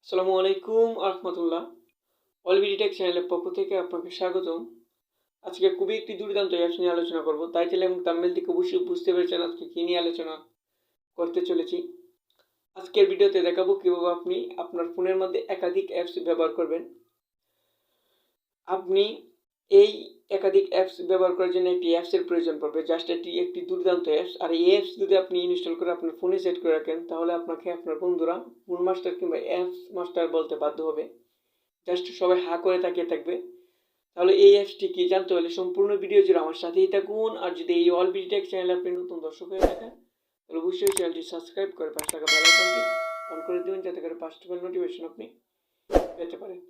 আসসালামু আলাইকুম রাহমাতুল্লাহ। ওয়ার্ল্ডবডটেক চ্যানেলের পক্ষ থেকে আপনাকে স্বাগতম। আজকে খুবই একটি দুর্দান্ত অ্যাপস নিয়ে আলোচনা করব। টাইটেল এবং থাম্বনেল থেকে অবশ্যই বুঝতে পেরেছেন আজকে কী নিয়ে আলোচনা করতে চলেছি। আজকের ভিডিওতে দেখাবো কীভাবে আপনি আপনার ফোনের মধ্যে একাধিক অ্যাপস ব্যবহার করবেন। আপনি এই একাধিক অ্যাপস ব্যবহার করার জন্য একটি অ্যাপসের প্রয়োজন পড়বে। জাস্ট এটি একটি দুর্দান্ত অ্যাপস। আর এই অ্যাপস যদি আপনি ইনস্টল করে আপনার ফোনে সেট করে রাখেন, তাহলে আপনাকে আপনার বন্ধুরা ফোন মাস্টার কিংবা অ্যাপস মাস্টার বলতে বাধ্য হবে। জাস্ট সবাই হা করে তাকিয়ে থাকবে। তাহলে এই অ্যাপসটি কি জানতে হলে সম্পূর্ণ ভিডিও জুড়ে আমার সাথেই থাকুন। আর যদি এই ওয়ার্ল্ডবডটেক চ্যানেলে আপনি নতুন দর্শক হয়ে থাকেন, তাহলে অবশ্যই চ্যানেলটি সাবস্ক্রাইব করে পাশে থাকা বেল আইকনটি অন করে দেবেন, যাতে করে ফার্স্ট বেল নোটিফিকেশন আপনি পেতে পারেন।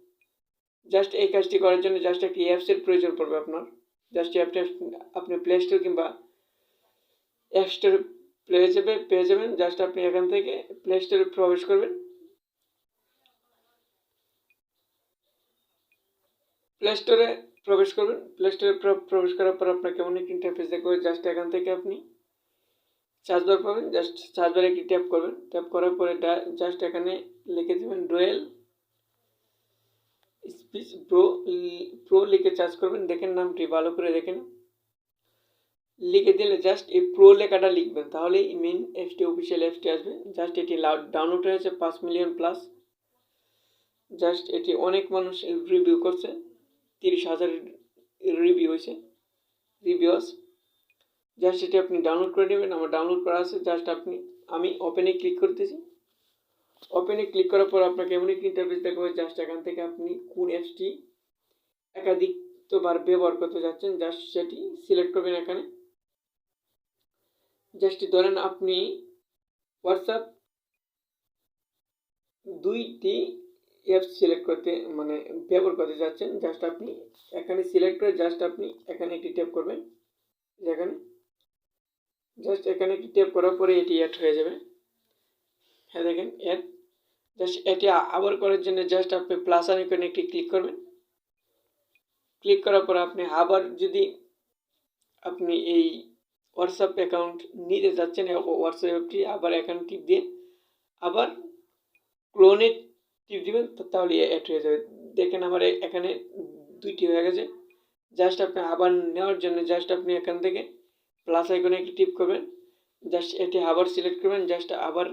জাস্ট এই কাজটি করার জন্য জাস্ট একটি অ্যাপসের প্রয়োজন পড়বে আপনার। জাস্ট অ্যাপটা আপনি প্লে স্টোর কিংবা অ্যাপ স্টোরে পেয়ে যাবেন। জাস্ট আপনি এখান থেকে প্লে স্টোরে প্রবেশ করবেন। প্লে স্টোরে প্রবেশ করার পর আপনার কেমন একটি ইন্টারফেস দেখবে। জাস্ট এখান থেকে আপনি সার্চ বার পাবেন। জাস্ট সার্চ বারে একটি ট্যাপ করবেন। ট্যাপ করার পরে জাস্ট এখানে লিখে দেবেন 𝗕𝗾𝗾𝗪 লিখে সার্চ করবেন। দেখেন নামটি ভালো করে দেখেন। লিখে দিলে জাস্ট এই প্রো লেখাটা লিখবেন, তাহলেই মেইন অ্যাপসটি অফিসিয়াল অ্যাপসটি আসবে। জাস্ট এটি ডাউনলোড হয়েছে 5 মিলিয়ন প্লাস। জাস্ট এটি অনেক মানুষ রিভিউ করছে, 30,000 রিভিউ হয়েছে রিভিউস। জাস্ট এটি আপনি ডাউনলোড করে নেবেন। আমার ডাউনলোড করা আছে। জাস্ট আমি ওপেনে ক্লিক করতেছি। ওপেনে ক্লিক করার পর আপনাকে এমন একটি ইন্টারফেস দেখাবে। জাস্ট এখান থেকে আপনি কোন অ্যাপসটি একাধিকবার ব্যবহার করতে যাচ্ছেন, জাস্ট সেটি সিলেক্ট করবেন। এখানে জাস্ট ধরেন আপনি হোয়াটসঅ্যাপ দুইটি অ্যাপস সিলেক্ট করতে ব্যবহার করতে যাচ্ছেন। জাস্ট আপনি এখানে সিলেক্ট করে জাস্ট আপনি এখানে একটি ট্যাপ করবেন। যেখানে জাস্ট এখানে একটি ট্যাপ করার পরে এটি অ্যাড হয়ে যাবে। হ্যাঁ দেখেন অ্যাড। জাস্ট এটি আবার করার জন্য জাস্ট আপনি প্লাস আইকনে একটি ক্লিক করবেন। ক্লিক করার পর আপনি আবার যদি আপনি এই হোয়াটসঅ্যাপ অ্যাকাউন্ট নিতে যাচ্ছেন, হোয়াটসঅ্যাপটি আবার এখানে টিপ দিয়ে আবার ক্লোনে টিপ দিবেন, তাহলে অ্যাড হয়ে যাবে। দেখেন আমার এখানে দুইটি হয়ে গেছে। জাস্ট আপনি আবার নেওয়ার জন্য জাস্ট আপনি এখান থেকে প্লাস আইকনে একটি টিপ করবেন। জাস্ট এটি আবার সিলেক্ট করবেন। জাস্ট আবার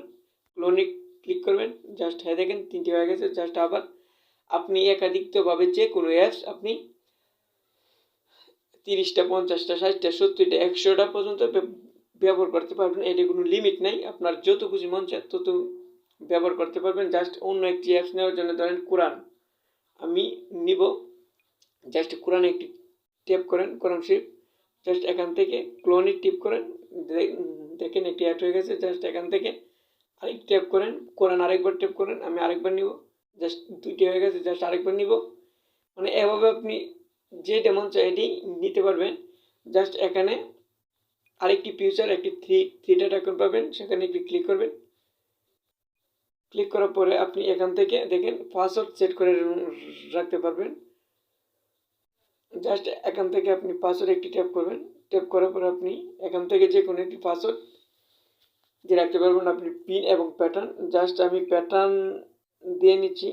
ক্লোনে ক্লিক করবেন। জাস্ট হ্যাঁ দেখেন 3টি হয়ে গেছে। জাস্ট আবার আপনি একাধিকভাবে যে কোনো অ্যাপস আপনি 30টা 50টা 60টা 70টা 100টা পর্যন্ত ব্যবহার করতে পারবেন। এটি কোনো লিমিট নাই। আপনার যত খুশি মন চায় তত ব্যবহার করতে পারবেন। জাস্ট অন্য একটি অ্যাপস নেওয়ার জন্য ধরেন কোরআন আমি নিব। জাস্ট কোরআনে একটি ট্যাপ করেন, কোরআন শরীফ। জাস্ট এখান থেকে ক্লোনে টিপ করেন। দেখেন একটি অ্যাড হয়ে গেছে। জাস্ট এখান থেকে আরেক ট্যাপ করেন, কোরআন আরেকবার ট্যাপ করেন। আমি আরেকবার নিব। জাস্ট 2টি হয়ে গেছে। জাস্ট আরেকবার নিব। এভাবে আপনি যেটা মন চায় এটি নিতে পারবেন। জাস্ট এখানে আরেকটি ফিউচার একটি থ্রি ডট আইকন পাবেন, সেখানে একটি ক্লিক করবেন। ক্লিক করার পরে আপনি এখান থেকে দেখেন পাসওয়ার্ড সেট করে রাখতে পারবেন। জাস্ট এখান থেকে আপনি পাসওয়ার্ড একটি ট্যাপ করবেন। ট্যাপ করার পর আপনি এখান থেকে যে কোনো একটি পাসওয়ার্ড দিয়ে রাখতে পারবেন। আপনি পিন এবং প্যাটার্ন, জাস্ট আমি প্যাটার্ন দিয়ে নিচ্ছি।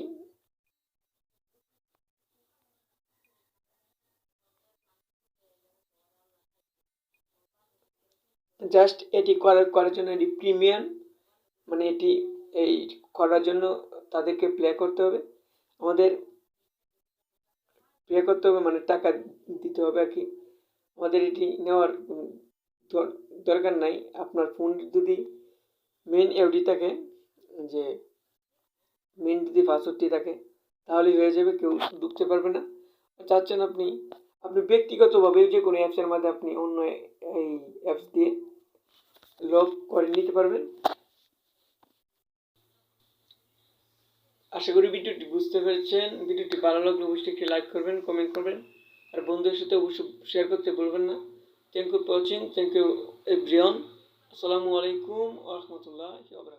জাস্ট এটি করার জন্য এটি প্রিমিয়াম এটি এই করার জন্য তাদেরকে প্লে করতে হবে, আমাদের পে করতে হবে, টাকা দিতে হবে আর কি। আমাদের এটি নেওয়ার দরকার নাই। আপনার ফোন যদি মেন এফডি থাকে, যে মেন যদি পাসওয়ার্ডটি থাকে, তাহলেই হয়ে যাবে, কেউ ঢুকতে পারবে না। চাচ্ছেন আপনি ব্যক্তিগতভাবে যে কোনো অ্যাপসের মধ্যে আপনি অন্য এই অ্যাপস দিয়ে লগ করে নিতে পারবেন। আশা করি ভিডিওটি বুঝতে পেরেছেন। ভিডিওটি ভালো লাগলে অবশ্যই একটি লাইক করবেন, কমেন্ট করবেন, আর বন্ধুদের সাথে অবশ্যই শেয়ার করতে ভুলবেন না। Thank you for watching. Thank you everyone. আসসালামু আলাইকুম ওয়া রাহমাতুল্লাহি ওয়া বারাকাতুহু।